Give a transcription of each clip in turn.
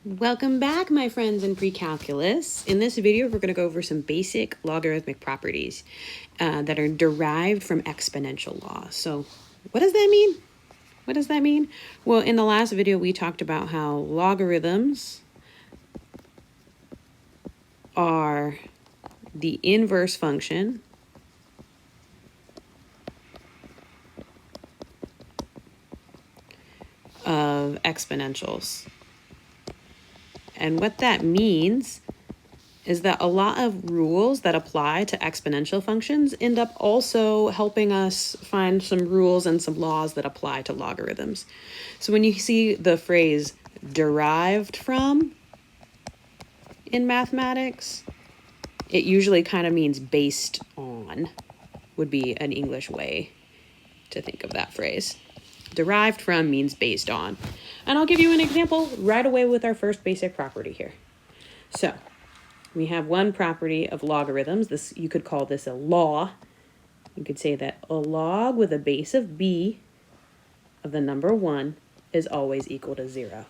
Welcome back, my friends in pre-calculus. In this video, we're going to go over some basic logarithmic properties that are derived from exponential law. So what does that mean? What does that mean? Well, in the last video, we talked about how logarithms are the inverse function of exponentials. And what that means is that a lot of rules that apply to exponential functions end up also helping us find some rules and some laws that apply to logarithms. So when you see the phrase derived from in mathematics, it usually kind of means based on, would be an English way to think of that phrase. Derived from means based on. And I'll give you an example right away with our first basic property here. So we have one property of logarithms. This, you could call this a law. You could say that a log with a base of b of the number 1 is always equal to 0.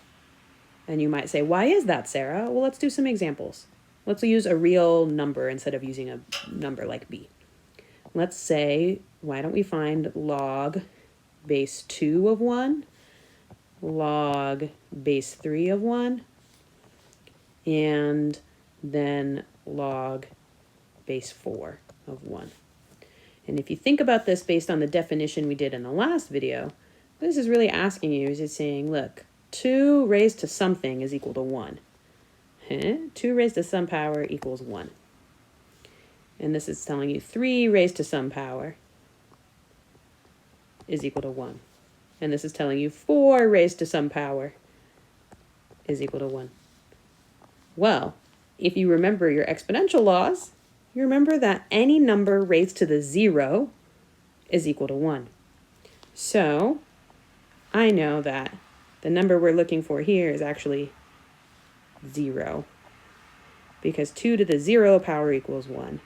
And you might say, why is that, Sarah? Well, let's do some examples. Let's use a real number instead of using a number like b. Let's say, why don't we find log base 2 of 1, log base 3 of 1, and then log base 4 of 1. And if you think about this based on the definition we did in the last video, what this is really asking you is it's saying, look, 2 raised to something is equal to 1. 2 raised to some power equals 1. And this is telling you 3 raised to some power is equal to 1. And this is telling you 4 raised to some power is equal to 1. Well, if you remember your exponential laws, you remember that any number raised to the 0 is equal to 1. So I know that the number we're looking for here is actually 0, because 2 to the 0 power equals 1.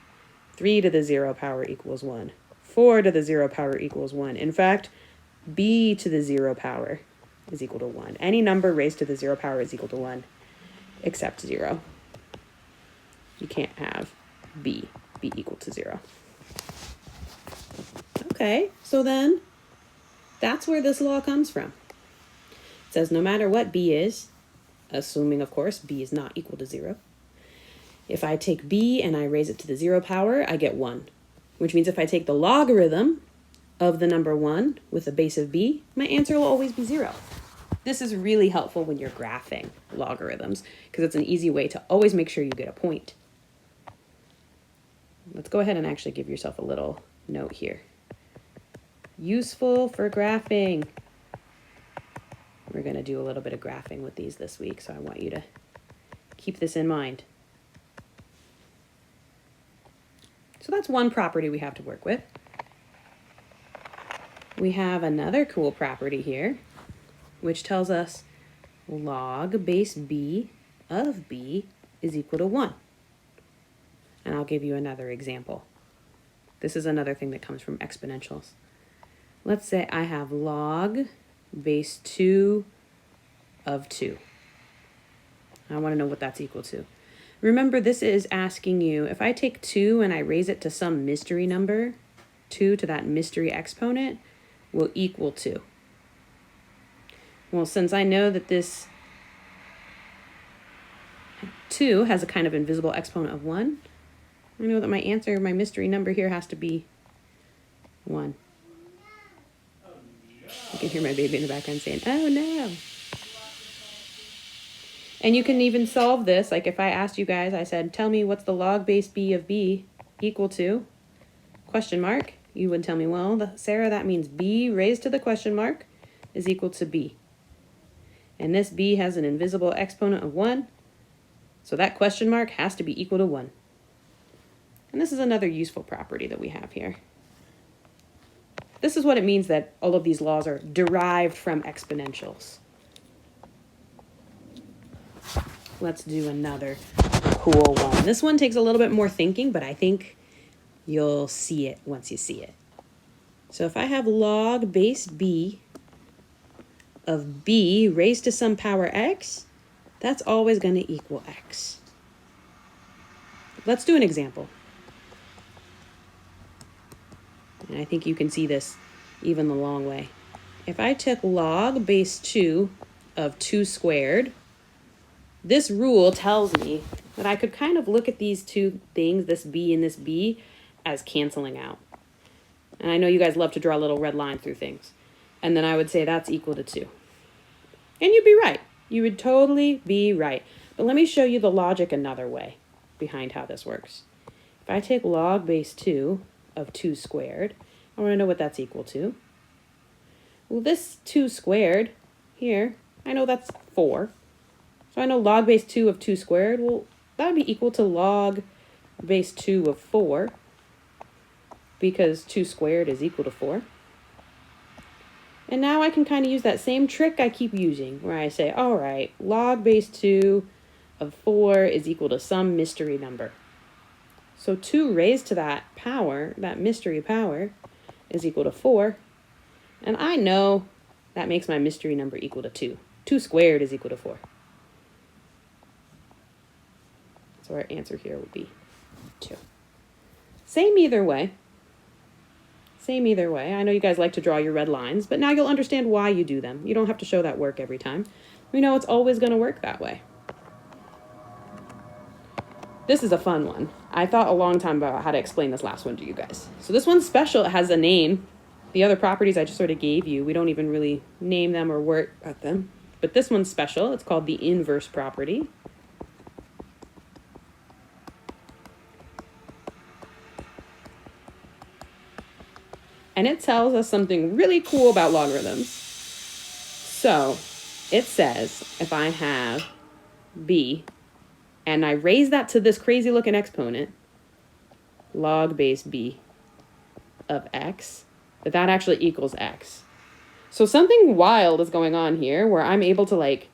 3 to the 0 power equals 1. 4 to the 0 power equals 1. In fact, b to the 0 power is equal to 1. Any number raised to the 0 power is equal to 1, except 0. You can't have b be equal to 0. Okay, so then that's where this law comes from. It says no matter what b is, assuming, of course, b is not equal to 0, if I take b and I raise it to the 0 power, I get 1. Which means if I take the logarithm of the number 1 with a base of b, my answer will always be 0. This is really helpful when you're graphing logarithms, because it's an easy way to always make sure you get a point. Let's go ahead and actually give yourself a little note here. Useful for graphing. We're going to do a little bit of graphing with these this week, so I want you to keep this in mind. So that's one property we have to work with. We have another cool property here, which tells us log base b of b is equal to 1. And I'll give you another example. This is another thing that comes from exponentials. Let's say I have log base 2 of 2. I want to know what that's equal to. Remember, this is asking you, if I take 2 and I raise it to some mystery number, 2 to that mystery exponent will equal 2. Well, since I know that this 2 has a kind of invisible exponent of 1, I know that my answer, my mystery number here has to be 1. You can hear my baby in the background saying, oh no. And you can even solve this, like if I asked you guys, I said, tell me what's the log base b of b equal to, question mark, you would tell me, well, Sarah, that means b raised to the question mark is equal to b. And this b has an invisible exponent of 1, so that question mark has to be equal to 1. And this is another useful property that we have here. This is what it means that all of these laws are derived from exponentials. Let's do another cool one. This one takes a little bit more thinking, but I think you'll see it once you see it. So if I have log base b of b raised to some power x, that's always going to equal x. Let's do an example. And I think you can see this even the long way. If I took log base 2 of 2 squared, this rule tells me that I could kind of look at these two things, this b and this b, as canceling out. And I know you guys love to draw a little red line through things. And then I would say that's equal to 2. And you'd be right. You would totally be right. But let me show you the logic another way behind how this works. If I take log base 2 of 2 squared, I want to know what that's equal to. Well, this 2 squared here, I know that's 4. So I know log base 2 of 2 squared, well, that would be equal to log base 2 of 4, because 2 squared is equal to 4. And now I can kind of use that same trick I keep using, where I say, all right, log base 2 of 4 is equal to some mystery number. So 2 raised to that power, that mystery power, is equal to 4. And I know that makes my mystery number equal to 2. 2 squared is equal to 4. So our answer here would be 2. Same either way. Same either way. I know you guys like to draw your red lines, but now you'll understand why you do them. You don't have to show that work every time. We know it's always going to work that way. This is a fun one. I thought a long time about how to explain this last one to you guys. So this one's special. It has a name. The other properties I just sort of gave you, we don't even really name them or work at them. But this one's special. It's called the inverse property. And it tells us something really cool about logarithms. So it says if I have b and I raise that to this crazy looking exponent, log base b of x, that actually equals x. So something wild is going on here where I'm able to like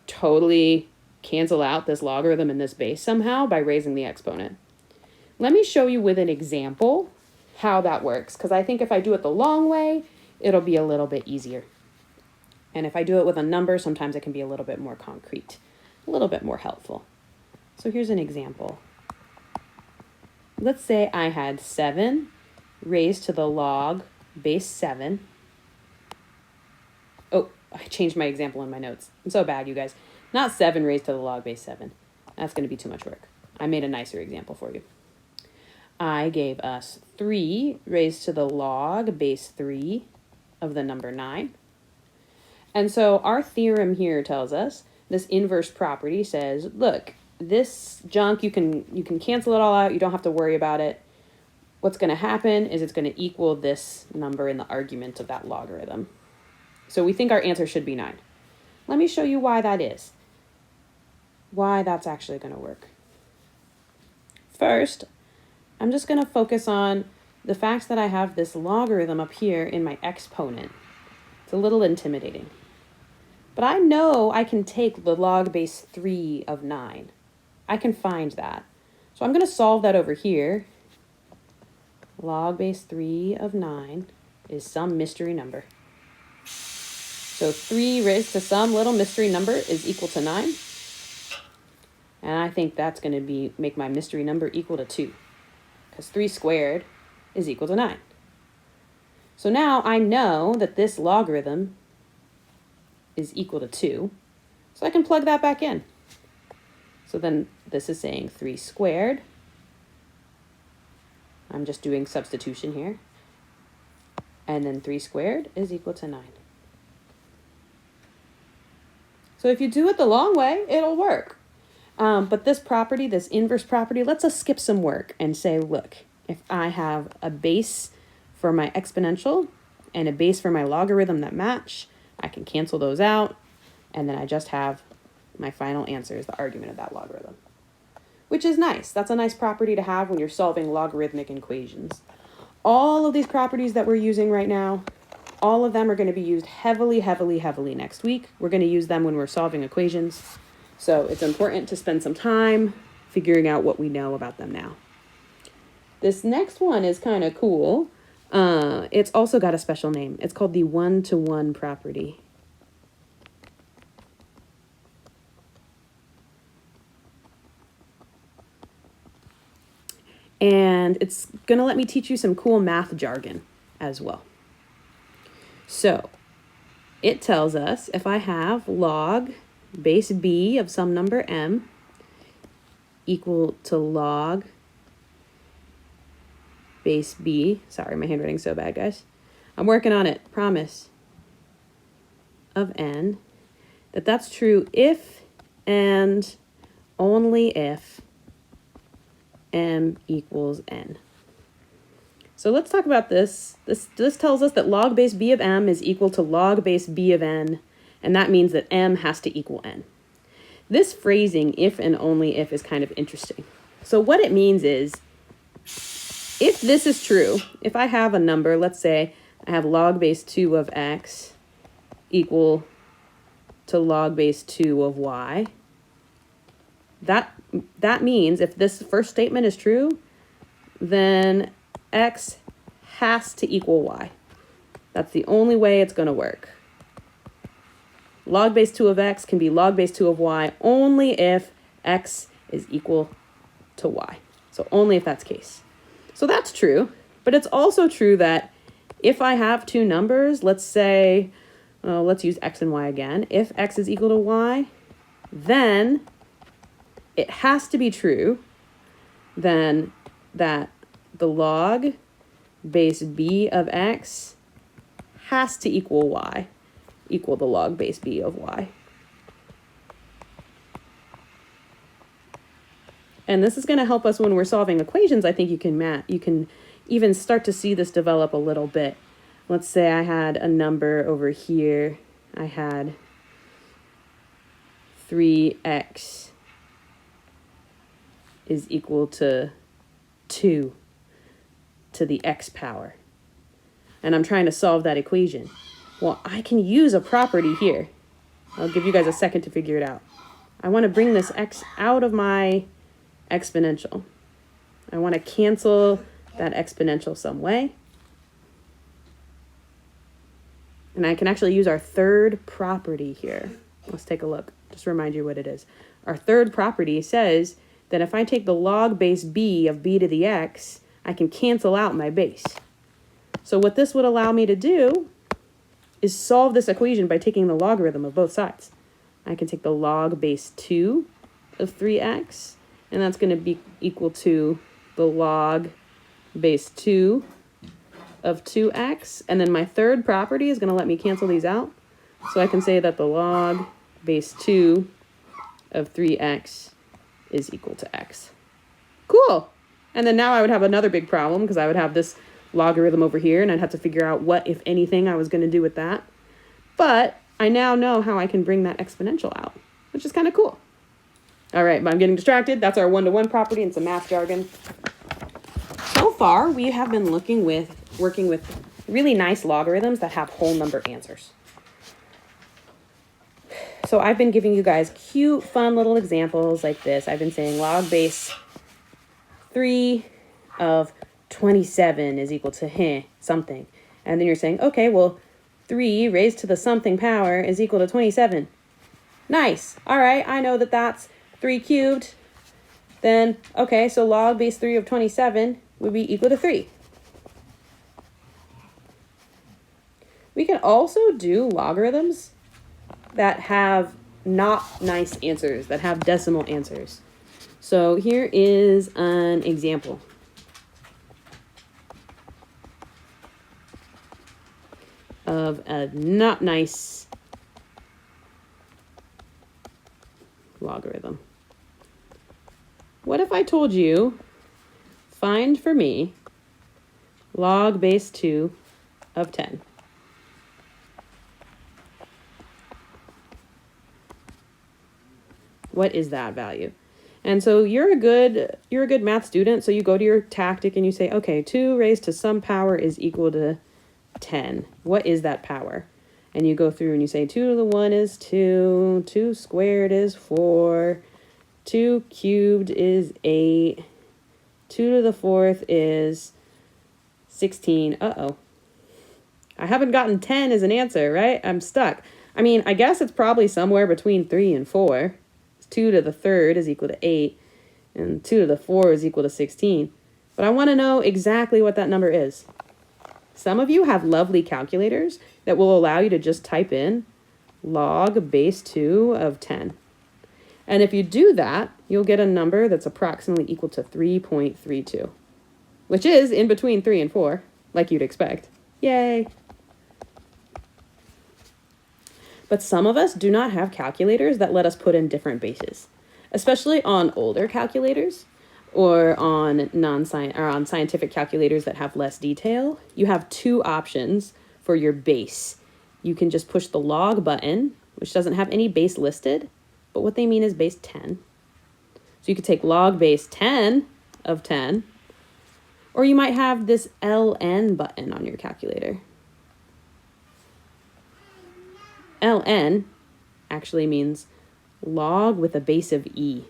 totally cancel out this logarithm and this base somehow by raising the exponent. Let me show you with an example how that works, because I think if I do it the long way, it'll be a little bit easier. And if I do it with a number, sometimes it can be a little bit more concrete, a little bit more helpful. So here's an example. Let's say I had 7 raised to the log base 7. Oh, I changed my example in my notes. I'm so bad, you guys. Not 7 raised to the log base 7. That's going to be too much work. I made a nicer example for you. I gave us 3 raised to the log base 3 of the number 9. And so our theorem here tells us, this inverse property says, look, this junk, you can cancel it all out. You don't have to worry about it. What's going to happen is it's going to equal this number in the argument of that logarithm. So we think our answer should be 9. Let me show you why that is. Why that's actually going to work. First, I'm just going to focus on the fact that I have this logarithm up here in my exponent. It's a little intimidating. But I know I can take the log base 3 of 9. I can find that. So I'm going to solve that over here. Log base 3 of 9 is some mystery number. So 3 raised to some little mystery number is equal to 9. And I think that's going to make my mystery number equal to 2. Because 3 squared is equal to 9. So now I know that this logarithm is equal to 2. So I can plug that back in. So then this is saying 3 squared. I'm just doing substitution here. And then 3 squared is equal to 9. So if you do it the long way, it'll work. But this property, this inverse property, lets us skip some work and say, look, if I have a base for my exponential and a base for my logarithm that match, I can cancel those out. And then I just have my final answer is the argument of that logarithm, which is nice. That's a nice property to have when you're solving logarithmic equations. All of these properties that we're using right now, all of them are going to be used heavily, heavily, heavily next week. We're going to use them when we're solving equations. So it's important to spend some time figuring out what we know about them now. This next one is kind of cool. It's also got a special name. It's called the one-to-one property. And it's going to let me teach you some cool math jargon as well. So it tells us if I have log base b of some number m equal to log base b, sorry, my handwriting's so bad, guys. I'm working on it, promise, of n, that's true if and only if m equals n. So let's talk about this. This tells us that log base b of m is equal to log base b of n, and that means that m has to equal n. This phrasing, if and only if, is kind of interesting. So what it means is, if this is true, if I have a number, let's say I have log base 2 of x equal to log base 2 of y, that means if this first statement is true, then x has to equal y. That's the only way it's going to work. Log base 2 of x can be log base 2 of y only if x is equal to y. So only if that's the case. So that's true, but it's also true that if I have two numbers, let's say, let's use x and y again. If x is equal to y, then it has to be true then that the log base b of x has to equal y, equal the log base b of y. And this is going to help us when we're solving equations. I think you can even start to see this develop a little bit. Let's say I had a number over here. I had 3x is equal to 2 to the x power. And I'm trying to solve that equation. Well, I can use a property here. I'll give you guys a second to figure it out. I want to bring this x out of my exponential. I want to cancel that exponential some way. And I can actually use our third property here. Let's take a look. Just remind you what it is. Our third property says that if I take the log base b of b to the x, I can cancel out my base. So what this would allow me to do is solve this equation by taking the logarithm of both sides. I can take the log base 2 of 3x, and that's going to be equal to the log base 2 of 2x. And then my third property is going to let me cancel these out. So I can say that the log base 2 of 3x is equal to x. Cool. And then now I would have another big problem because I would have this logarithm over here and I'd have to figure out what, if anything, I was going to do with that. But I now know how I can bring that exponential out, which is kind of cool. All right, but I'm getting distracted. That's our one-to-one property and some math jargon. So far, we have been working with really nice logarithms that have whole number answers. So I've been giving you guys cute, fun little examples like this. I've been saying log base 3 of 27 is equal to something. And then you're saying, okay, well, 3 raised to the something power is equal to 27. Nice. All right, I know that that's 3 cubed. Then, okay, so log base 3 of 27 would be equal to 3. We can also do logarithms that have not nice answers, that have decimal answers. So here is an example. Of a not nice logarithm. What if I told you, find for me log base 2 of 10? What is that value? And so you're a good math student, so you go to your tactic and you say, okay, 2 raised to some power is equal to 10. What is that power? And you go through and you say 2 to the 1 is 2, 2 squared is 4, 2 cubed is 8, 2 to the 4th is 16. Uh-oh. I haven't gotten 10 as an answer, right? I'm stuck. I mean, I guess it's probably somewhere between 3 and 4. 2 to the 3rd is equal to 8, and 2 to the 4 is equal to 16. but I want to know exactly what that number is. Some of you have lovely calculators that will allow you to just type in log base 2 of 10. And if you do that, you'll get a number that's approximately equal to 3.32, which is in between 3 and 4, like you'd expect. Yay! But some of us do not have calculators that let us put in different bases, especially on older calculators or on scientific calculators that have less detail. You have two options for your base. You can just push the log button, which doesn't have any base listed, but what they mean is base 10. So you could take log base 10 of 10, or you might have this ln button on your calculator. ln actually means log with a base of e.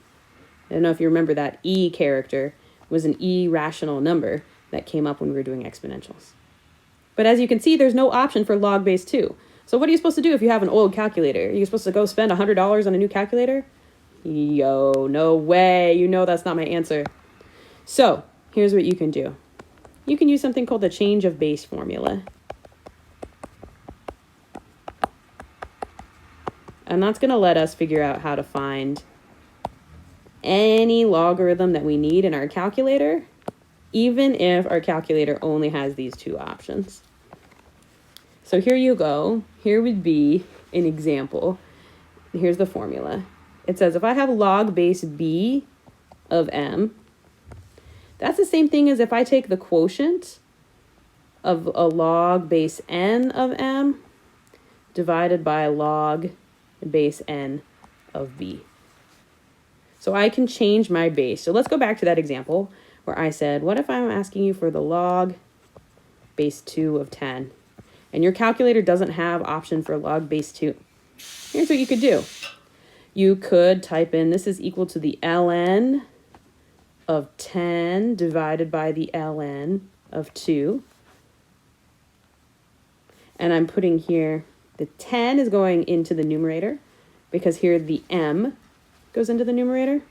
I don't know if you remember that e character was an irrational number that came up when we were doing exponentials. But as you can see, there's no option for log base 2. So what are you supposed to do if you have an old calculator? Are you supposed to go spend $100 on a new calculator? Yo, no way. You know that's not my answer. So here's what you can do. You can use something called the change of base formula. And that's going to let us figure out how to find any logarithm that we need in our calculator, even if our calculator only has these two options. So here you go. Here would be an example. Here's the formula. It says if I have log base b of m, that's the same thing as if I take the quotient of a log base n of m divided by log base n of b. So I can change my base. So let's go back to that example where I said, what if I'm asking you for the log base 2 of 10? And your calculator doesn't have option for log base 2. Here's what you could do. You could type in, this is equal to the ln of 10 divided by the ln of 2. And I'm putting here, the 10 is going into the numerator because here the m goes into the numerator.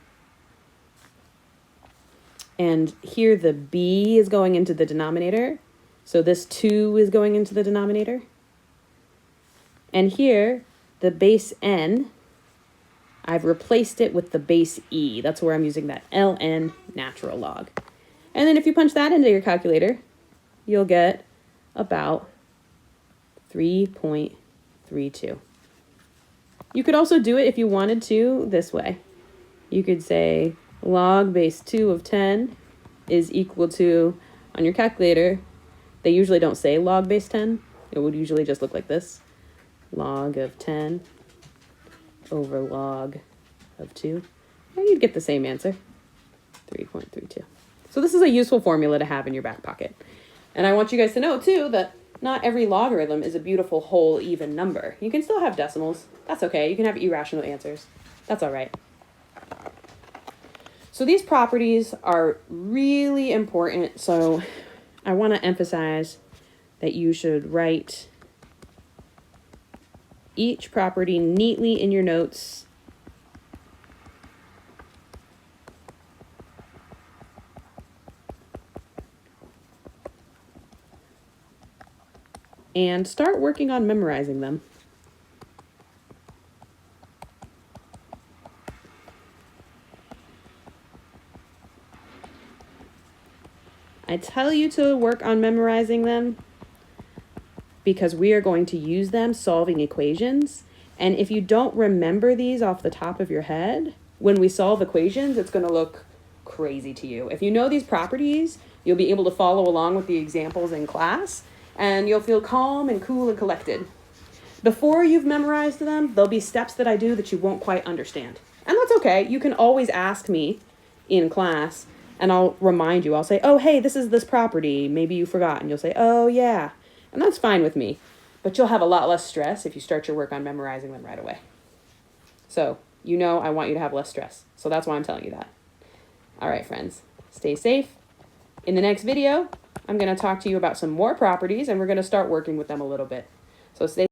And here the b is going into the denominator. So this 2 is going into the denominator. And here, the base n, I've replaced it with the base e. That's where I'm using that ln natural log. And then if you punch that into your calculator, you'll get about 3.32. You could also do it if you wanted to this way. You could say log base 2 of 10 is equal to, on your calculator, they usually don't say log base 10. It would usually just look like this. Log of 10 over log of 2. And you'd get the same answer, 3.32. So this is a useful formula to have in your back pocket. And I want you guys to know, too, that not every logarithm is a beautiful whole even number. You can still have decimals. That's okay. You can have irrational answers. That's all right. So these properties are really important. So I want to emphasize that you should write each property neatly in your notes. And start working on memorizing them. I tell you to work on memorizing them because we are going to use them solving equations. And if you don't remember these off the top of your head, when we solve equations, it's going to look crazy to you. If you know these properties, you'll be able to follow along with the examples in class, and you'll feel calm and cool and collected. Before you've memorized them, there'll be steps that I do that you won't quite understand. And that's okay. You can always ask me in class, and I'll remind you. I'll say, oh, hey, this is this property. Maybe you forgot. And you'll say, oh, yeah. And that's fine with me. But you'll have a lot less stress if you start your work on memorizing them right away. So, you know I want you to have less stress. So that's why I'm telling you that. All right, friends. Stay safe. In the next video, I'm going to talk to you about some more properties, and we're going to start working with them a little bit. So stay